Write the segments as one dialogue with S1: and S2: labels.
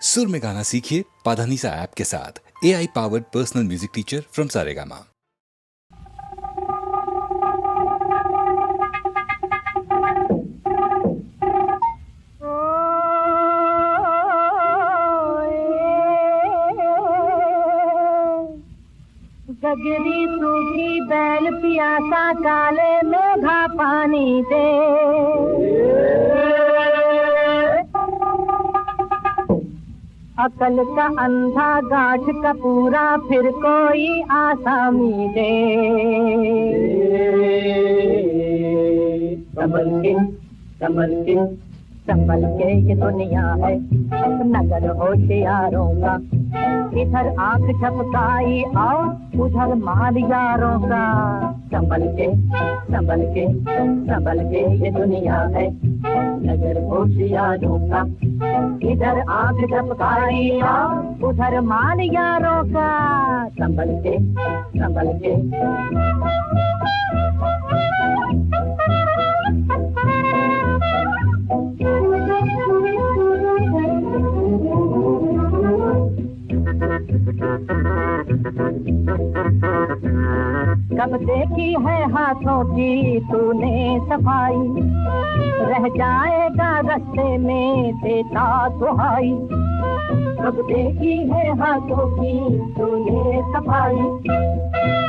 S1: सुर में गाना सीखिए पाधानीसा ऐप के साथ। AI powered personal music teacher from Saregama.
S2: गगरी सूखी बैल पियासा काले मेघा पानी दे। अकल का अंधा गांठ का पूरा फिर कोई आसामी दे। संभल के ये दुनिया है नगर होशियारों का। इधर आंख झपकाई और उधर माल यारों का। संभल के ये दुनिया है नगर होशियारों का। इधर आंख झपकाई और उधर माल यारों का। संभल के कब देखी है हाथों की तूने सफाई। रह जाएगा रास्ते में देता दुहाई। कब देखी है हाथों की तूने सफाई।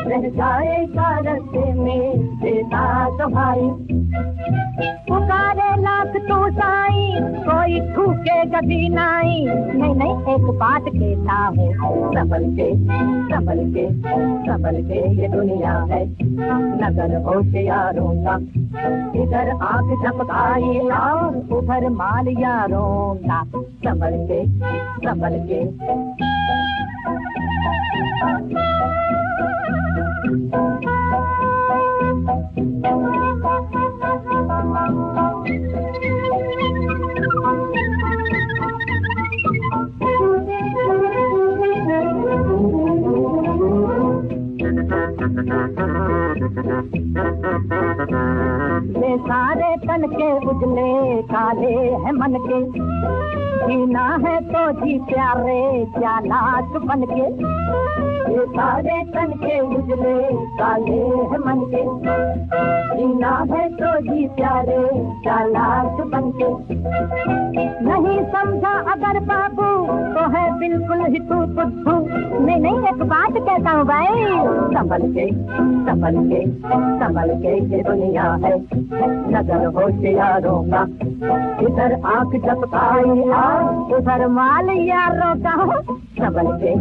S2: रह जाएगा रास्ते में देता दुहाई। पुकारे लाख तू साई कोई ठूकेगा भी नहीं। नहीं एक बात कहता हूँ संभल के ये दुनिया है नगर होशियारों का। इधर आंख झपकाई और उधर माल यारों का। संभल के ये सारे तन के उजले काले हैं मन के। जीना है तो जी प्यारे चालाक बन के। ये सारे तन के उजले काले हैं मन के। जीना है तो जी प्यारे चालाक बन के। नहीं समझा अगर बाबू तो है बिल्कुल ही तू बुद्धू। नहीं एक बात कहता हूँ भाई संभल के ये दुनिया है नगर होशियारों का। इधर आंख झपकाई और उधर माल यारों का। संभल के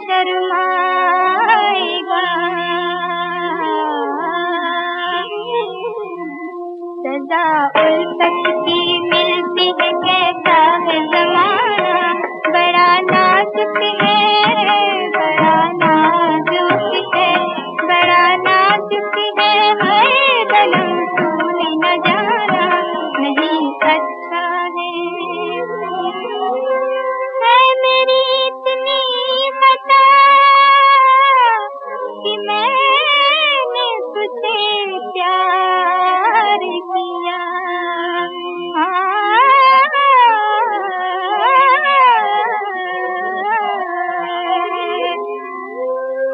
S3: शर्माएगा। सजा उल्फत की मिलती है कैसा है ज़माना, बड़ा नाजुक है, बड़ा नाजुक है, बड़ा नाजुक है, हाय बलम तूने न जाना नहीं अच्छा है। मेरी इतनी खता कि मैंने तुझे प्यार किया।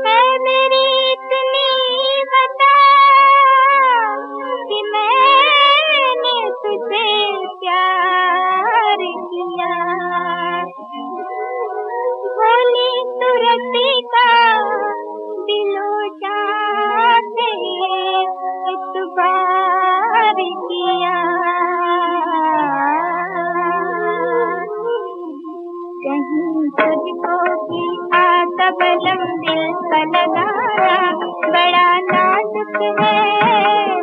S3: मेरी इतनी खता कि मैंने तुझे प्यार किया। भोली सूरती का दिलो जान से इतबार किया। कहीं तुझको भी आता बलम दिल का लगाना, बड़ा नाजुक है,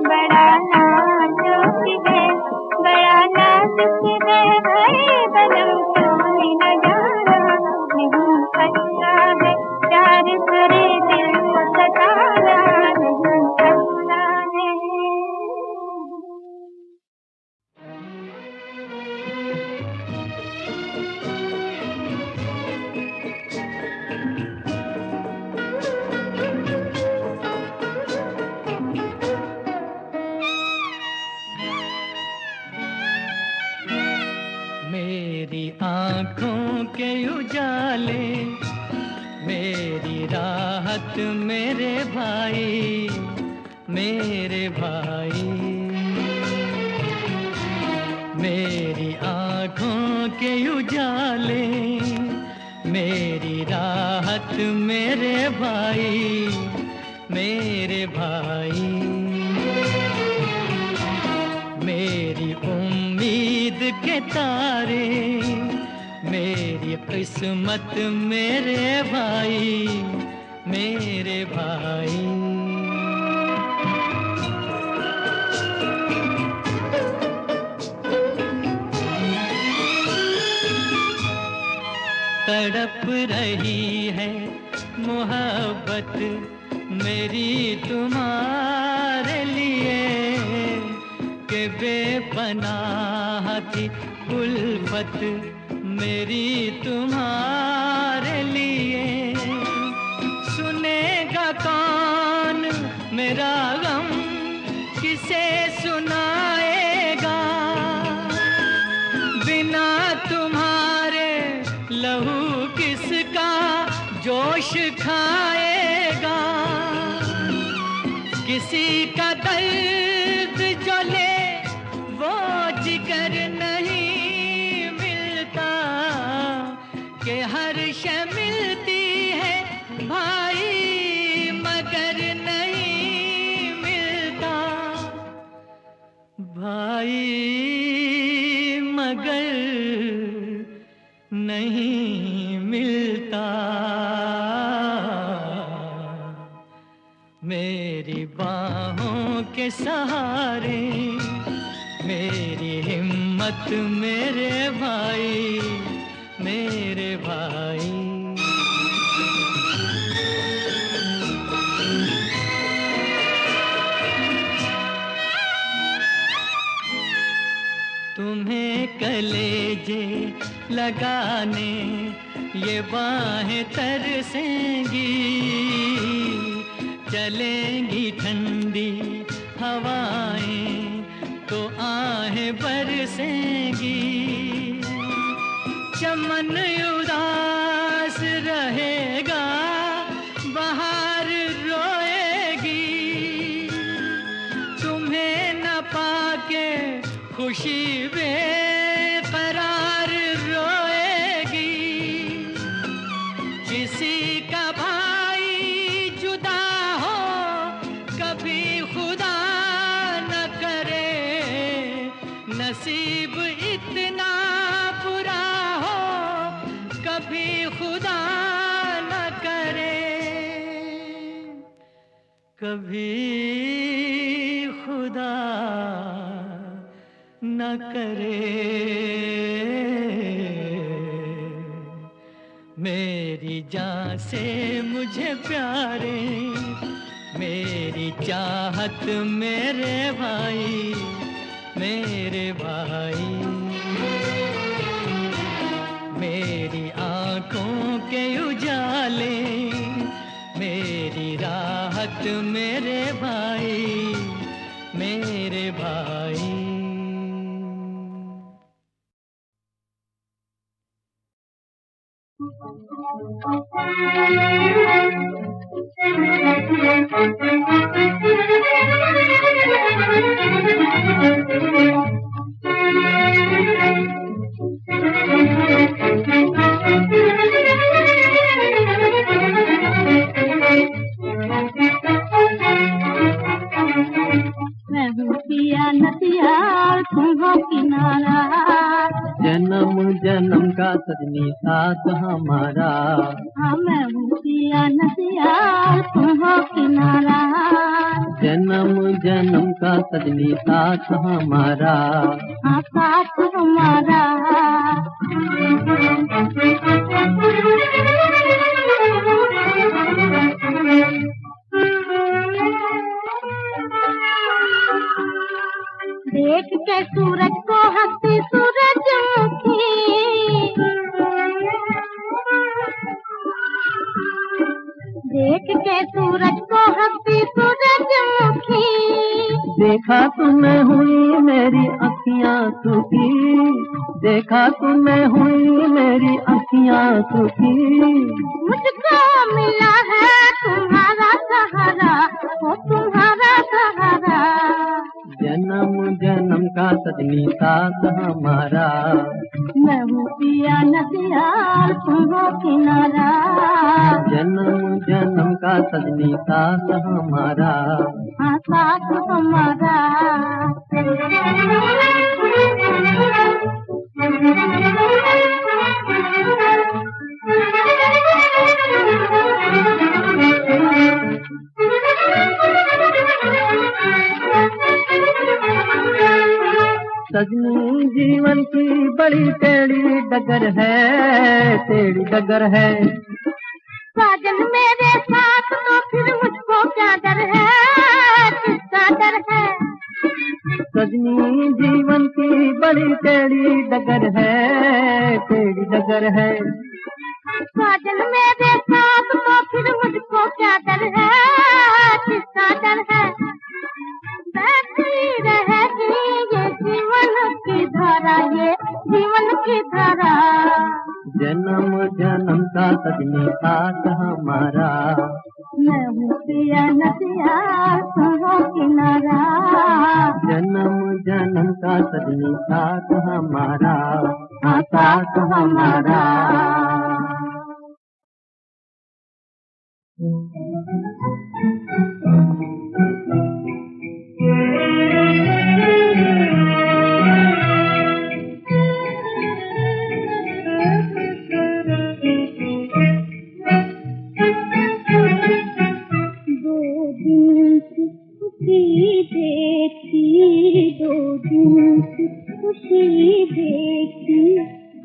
S3: बड़ा नाजुक है, बड़ा नाजुक है, हाय बलम तूने न जाना नहीं अच्छा है। प्यार भरे दिल को सताना नहीं अच्छा है।
S4: मेरी आँखों के उजाले, मेरी राहत मेरे भाई, मेरे भाई। मेरी आँखों के उजाले, मेरी राहत मेरे भाई, मेरे भाई। मेरी उम्मीद के तारे, मेरी किस्मत मेरे भाई, मेरे भाई। तड़प रही है मोहब्बत मेरी तुम्हारे लिए, के बेपनाह थी उल्फत मेरी तुम्हारे लिए। सुनेगा कौन मेरा गम, किसे सुनाएगा, बिना तुम्हारे लहू किसका जोश खाएगा। किसी का दर्द जो ले वो जिगर नहीं मिलता, कि हर शय मिलती है भाई मगर नहीं मिलता, भाई मगर नहीं मिलता। मेरी बाहों के सहारे, मेरी हिम्मत मेरे भाई, मेरे भाई। तुम्हें कलेजे लगाने ये बाहें तरसेंगी, चलेंगी ठंडी हवाएं तो आहें बरसेंगी। चमन उदास रहेगा, बहार रोएगी, तुम्हें न पाके खुशी बेकरार रोएगी। किसी का भाई जुदा हो कभी खुदा न करे, नसीब इतना बुरा हो कभी खुदा न करे मेरी जान से मुझे प्यारे, मेरी चाहत मेरे भाई, मेरे भाई। मेरी आंखों के उजाले, मेरी राहत मेरे भाई, मेरे भाई।
S3: मैं हूँ पिया नदिया, तुम हो किनारा,
S5: जन्म जन्म का सजनी साथ हमारा।
S3: हाँ मैं हूँ पिया नदिया, तुम हो किनारा,
S5: जन्म जन्म का सजनी साथ हमारा।
S3: हाँ साथ हमारा। देख के सूरज को हंसती सूरजमुखी, देख के सूरज को हंसती सूरजमुखी,
S5: देखा तुम्हें हुई मेरी अखियाँ सुखी, देखा तुम्हें हुई मेरी अखियाँ सुखी।
S3: मुझको मिला है तुम्हारा सहारा, वो तुम्हारा सहारा,
S5: जन्म जन्म का सजनी साथ हमारा।
S3: मैं हूँ पिया नदिया, तुम हो किनारा,
S5: जन्म जन्म का सजनी साथ हमारा।
S3: हाँ साथ हमारा।
S5: सजनी जीवन की बड़ी टेढ़ी डगर है, टेढ़ी डगर है।
S3: साजन मेरे साथ तो फिर मुझको क्या डर है, किसका डर है।
S5: सजनी जीवन की बड़ी टेढ़ी डगर है, टेढ़ी डगर है।
S3: साजन मेरे साथ तो फिर मुझको क्या डर है, किसका डर है। बैठी रहेगी ये जीवन की धारा, ये जीवन की धारा,
S5: जन्म जन्म का सजनी साथ हमारा।
S3: मैं हूँ पिया नदिया, तुम हो किनारा,
S5: जन्म जन्म का सजनी साथ हमारा। हाँ साथ हमारा।
S3: खुशी देखी,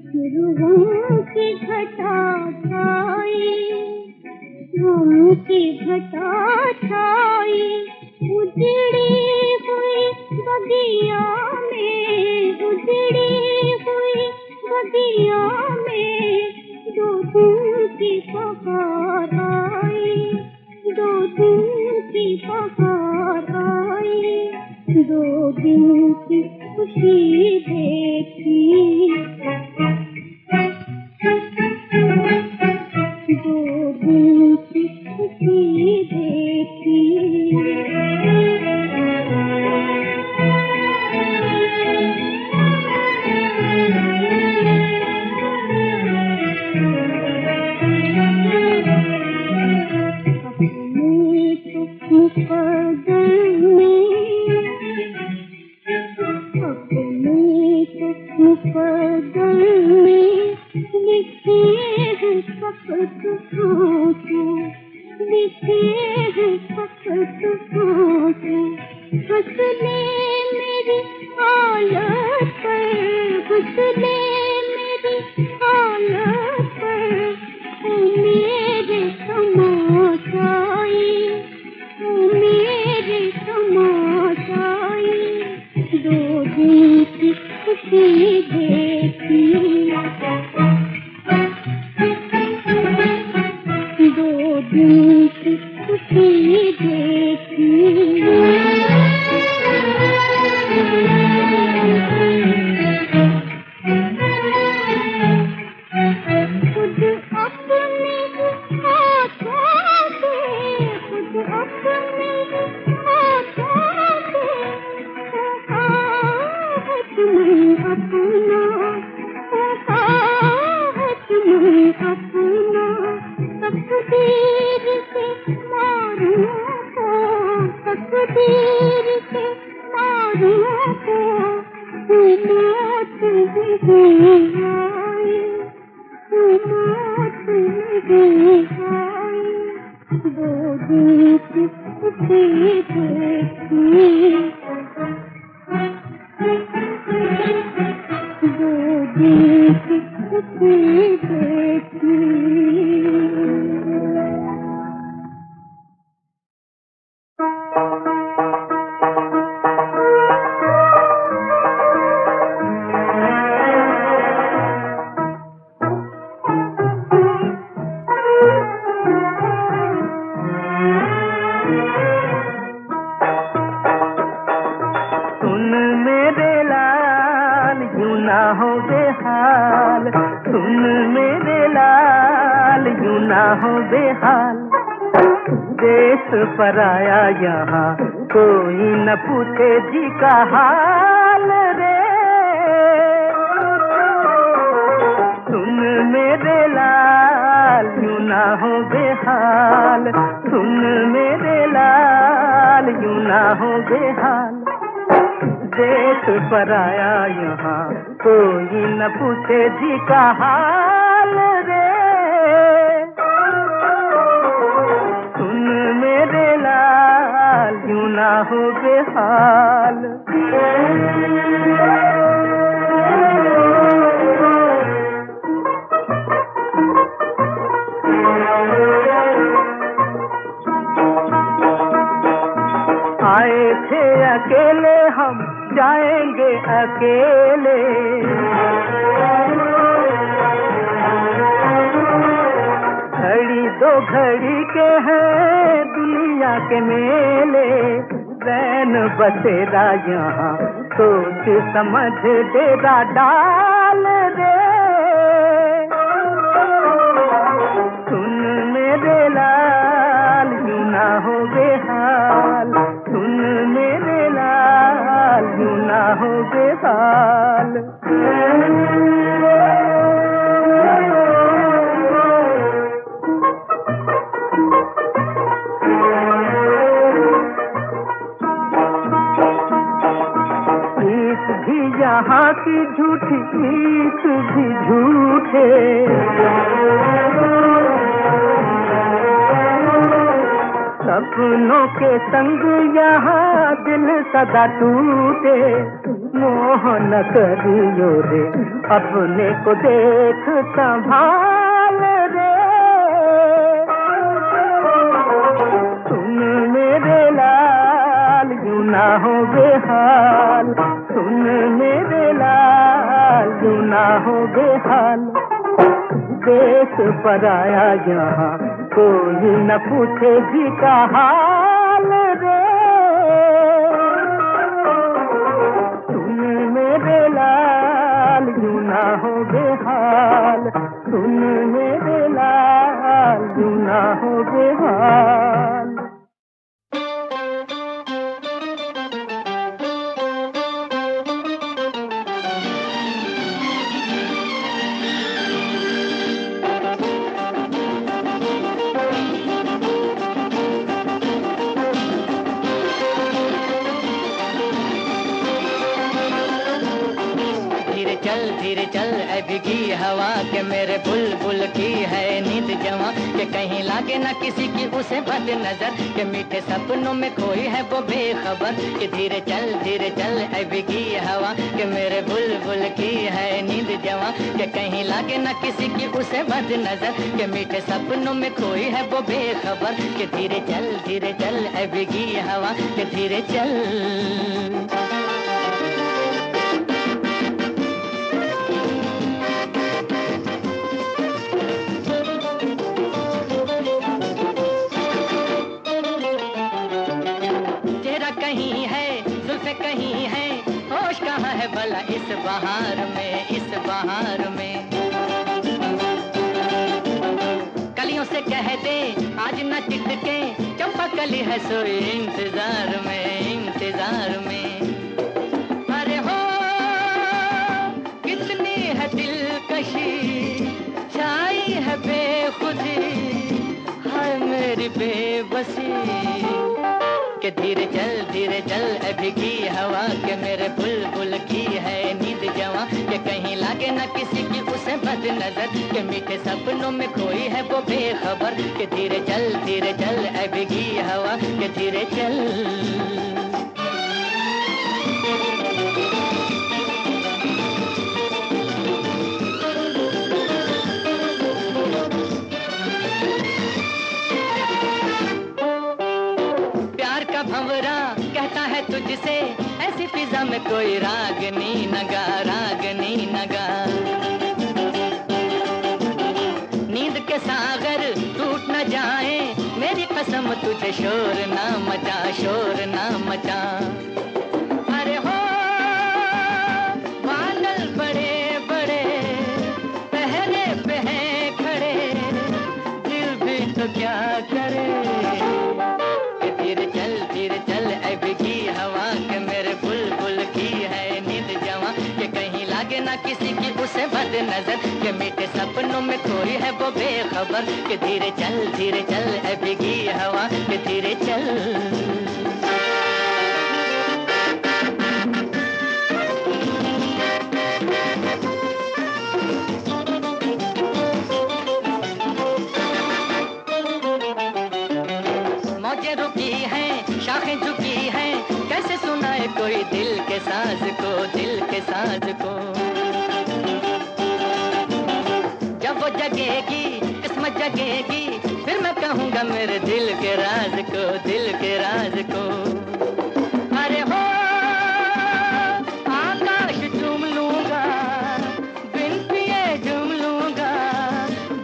S3: गुरुओं की घटा छाई, गुरुओं की घटा छाई, उजड़ी हुई बगिया में, उजड़ी हुई बगिया में, दो दिन की बहार आई, दो दिन की बहार आई, दो दिन की खुशी देखी, दो दिन की खुशी देखी। लिखे हैं पकड़ों के हंसले मेरी हालत पर, हंसले मेरी हालत पर, ओ मेरे तमाशाई, ओ मेरे तमाशाई, दो दिन की खुशी देखी, दो दिन की खुशी देखी। खुद अपने हाथों से, खुद अपने हाथों से तुम्हें अपना, तुम्हें अपना तकदीर से मारूं को, तकदीर से मारूं को, मौत नहीं आई, मौत नहीं आई, दो दिन की खुशी देखी, दो दिन की खुशी देखी।
S5: सुन मेरे लाल यूं ना हो बेहाल, सुन मेरे लाल यूं ना हो बेहाल, देश पराया यहाँ कोई न पूछे जी का हाल रे। सुन मेरे लाल यूं ना हो बेहाल, सुन मेरे लाल यूं ना हो बेहाल, देश पराया यहाँ कोई न पूछे जी का हाल रे। सुन मेरे लाल यूं ना हो बेहाल। आए थे अकेले हम जाएंगे अकेले, घड़ी दो घड़ी के हैं दुनिया के मेले, रैन बसेरा यहाँ सोच समझ डेरा डाल दे। सुन मेरे लाल यूं ना हो बेहाल, सुन मेरे लाल यूं ना हो बेहाल। ईस भी यहाँ की झूठी, ईस भी झूठे, सपनों के संग यहाँ दिल सदा टूटे, मोह न करियो रे अपने को देख संभाल रे। सुन मेरे लाल यूं ना हो बेहाल, सुन मेरे लाल यूं ना हो बेहाल, देश पराया यहाँ कोई न पूछे जी का हाल रे। सुन मेरे लाल यूं ना हो बेहाल, सुन मेरे लाल यूं ना हो बेहाल।
S4: चल ऐ भीगी हवा के मेरे बुलबुल की है नींद जवां के कहीं लागे ना किसी की उसे बद नजर के मीठे सपनों में खोई है वो बेखबर कि धीरे चल ऐ भीगी हवा के मेरे बुलबुल की है नींद जवां के कहीं लागे ना किसी की उसे बद नजर के मीठे सपनों में खोई है वो बेखबर कि धीरे चल ऐ भीगी हवा के धीरे चल। कहीं है जुल्फे कहीं है होश कहाँ है भला इस बहार में कलियों से कह दे आज न चिटके चंपा कली है सोई इंतजार में अरे हो कितनी है दिलकशी छाई है बेखुदी हाय मेरी बेबसी के धीरे चल ऐ भीगी हवा के मेरे बुलबुल की है नींद जवां के कहीं लागे ना किसी की उसे बद नजर के मीठे सपनों में खोई है वो बेखबर के धीरे चल ऐ भीगी हवा के धीरे चल। भंवरा कहता है तुझसे ऐसी फिजा में कोई रागनी नगा नींद के सागर टूट न जाए मेरी कसम तुझे शोर ना मचा अरे हो बादल बड़े बड़े पहरे पे हैं खड़े दिल भी तो क्या करे धीरे चल ऐ भीगी हवा के मेरे बुलबुल की है नींद जवां के कहीं लागे ना किसी की उसे बद नजर के मीठे सपनों में खोई है वो बेखबर के धीरे चल ऐ भीगी हवा के धीरे चल। शाखें झुकी हैं कैसे सुनाए कोई दिल के साज को जब वो जगेगी किस्मत जगेगी फिर मैं कहूँगा मेरे दिल के राज को अरे हो आकाश चूम लूंगा बिन पिए झूम लूंगा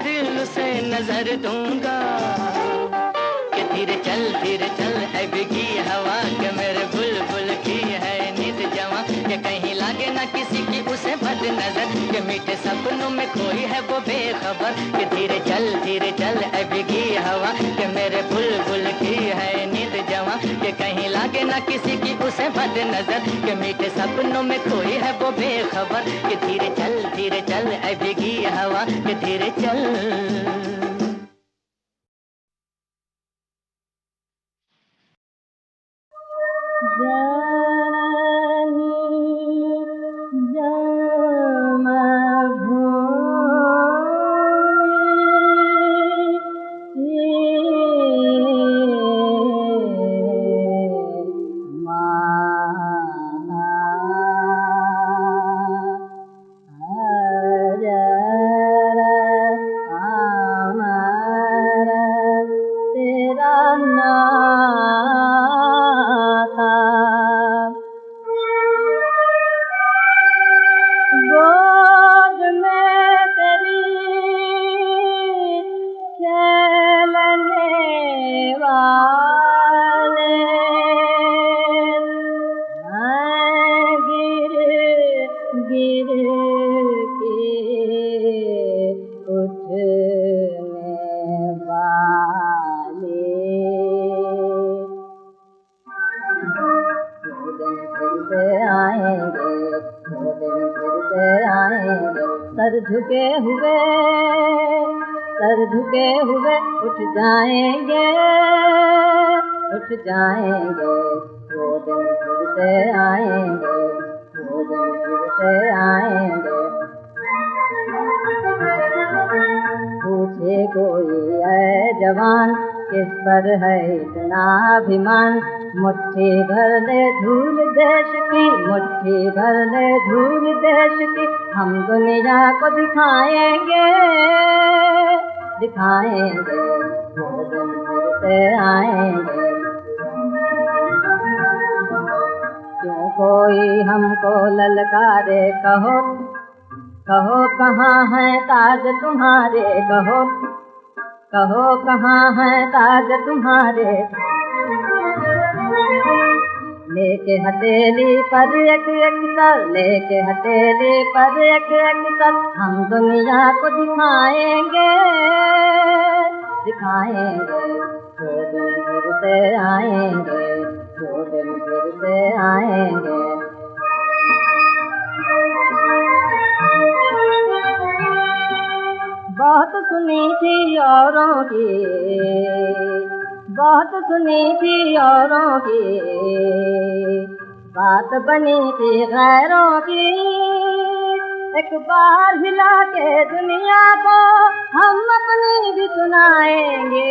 S4: दिल से नजर दूंगा धीरे चल ऐ भीगी हवा के मेरे बुलबुल की है नींद जवां के कहीं लागे ना किसी की उसे बद नजर के मीठे सपनों में खोई है वो बेखबर के धीरे चल ऐ भीगी हवा के मेरे बुलबुल की है नींद जवां के कहीं लागे ना किसी की उसे बद नजर के मीठे सपनों में खोई है वो बेखबर के धीरे चल ऐ भीगी हवा के धीरे चल।
S6: सर झुके हुए उठ जाएंगे वो दिन फिर से आएंगे कोई है जवान, किस पर है इतना अभिमान। मुट्ठी भर ले धूल देश की, मुट्ठी भर ले धूल देश की, हम दुनिया को दिखाएंगे, दिखाएंगे, वो दिन फिर से आएंगे। क्यों कोई हमको ललकारे, कहो कहो कहाँ है ताज तुम्हारे, कहो कहो कहाँ है ताज तुम्हारे। लेके हथेली पर एक एक सर, लेके हथेली पर एक एक सर, हम दुनिया को दिखाएंगे, दिखाएंगे, वो दिन फिर से आएंगे, वो दिन फिर से आएंगे। बहुत सुनी थी औरों की, बहुत सुनी थी औरों की, बात बनी थी गैरों की। एक बार हिला के दुनिया को हम अपनी भी सुनाएंगे।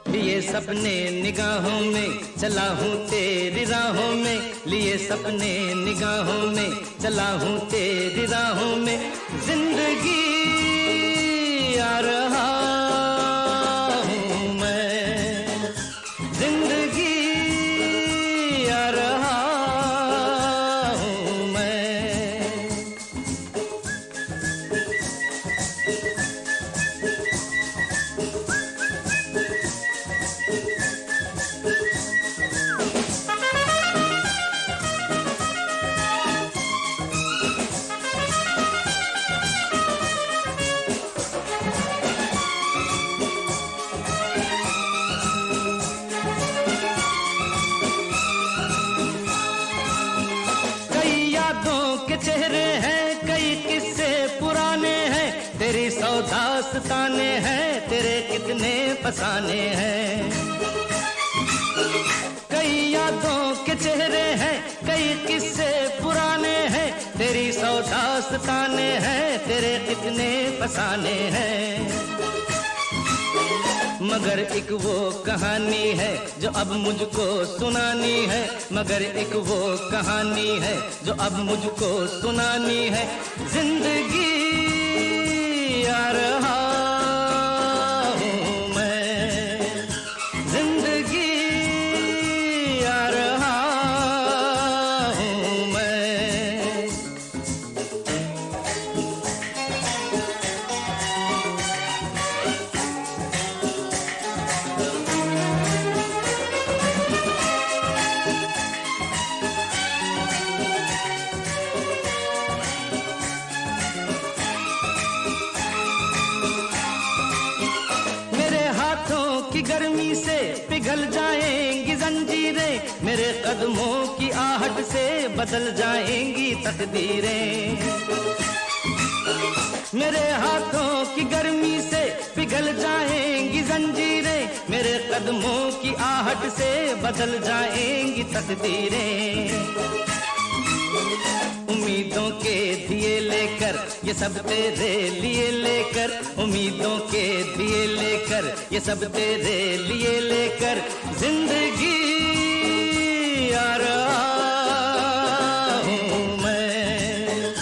S4: लिए सपने निगाहों में चला हूँ तेरी राहों में, लिए सपने निगाहों में चला हूँ तेरी राहों में। जिंदगी आ रहा हूँ मैं, जिंदगी आ रहा हूँ मैं। चेहरे हैं कई किस्से पुराने हैं, तेरी सौ दास्ताने हैं, तेरे कितने फसाने हैं। कई यादों के चेहरे हैं कई किस्से पुराने हैं, तेरी सौ दास्ताने हैं, तेरे कितने फसाने हैं। मगर एक वो कहानी है जो अब मुझको सुनानी है, मगर एक वो कहानी है जो अब मुझको सुनानी है। जिंदगी आ रहा हूँ मैं, जिंदगी आ रहा हूँ मैं। की गर्मी से पिघल जाएंगी जंजीरें, मेरे कदमों की आहट से बदल जाएंगी तकदीरें। मेरे हाथों की गर्मी से पिघल जाएंगी जंजीरें, मेरे कदमों की आहट से बदल जाएंगी तकदीरें। उम्मीदों के दिए लेकर ये सब तेरे लिए लेकर, उम्मीदों के दिए लेकर ये सब तेरे लिए लेकर। जिंदगी आ रहा हूँ मैं,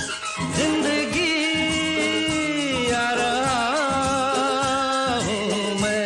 S4: जिंदगी आ रहा हूँ मैं।